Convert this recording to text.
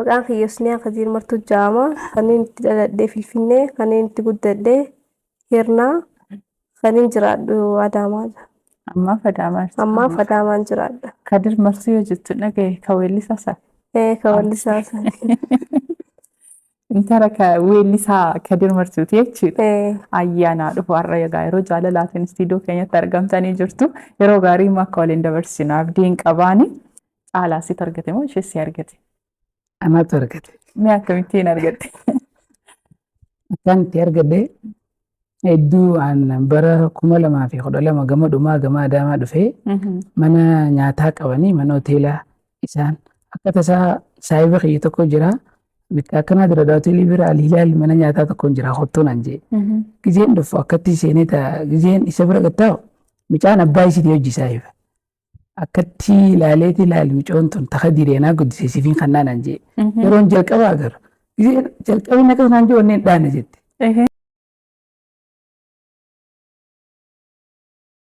Maqaan kiyyoosniyaa Kadir Martuu Jaama kanneen itti dhaladhee Finfinnee kanneen itti guddadhee Hirnaa kanneen jiraadhu Adaamaadha. Ammaaf Adaamaan jiraadha. Kadir Martuu yoo jettu dhagaye ka weellisaa Ka weellisaa intara ka weellisaa Kadir Martuuti jechuudha. Ayyaana dhufu har'a egaa yeroo jaalalaatiin istiidiyoo keenyatti argamtanii jirtu yeroo gaarii immoo akka waliin dabarsinu abdiin qabaani caalaa sitti argate moo ishee si argate? Anatu argate. Mee akkamittiin argatte? Akkan itti argadhe hedduu aan bara 2012 gama dhumaa gama Adaamaa dhufee mana nyaataa qabanii mana hoteelaa isaan akka tasaa saayiba kiyya tokko jira. Akkana dura hoteelii bira Aliilaal mana nyaataa tokko jira hottoon anjee. Gizeen dhufu akkatti seenee ta'a gizeen isa bira gattaa'u mucaan abbaa isiitii hojii saayiba. Akkatti ilaaleeti ilaali mucoon tun taka direenaa guddisee sifiin kannaan anjee. Yeroon jalqabaa agarra. Gizeen jalqabni akka sanaan jee onneen dhaana jette.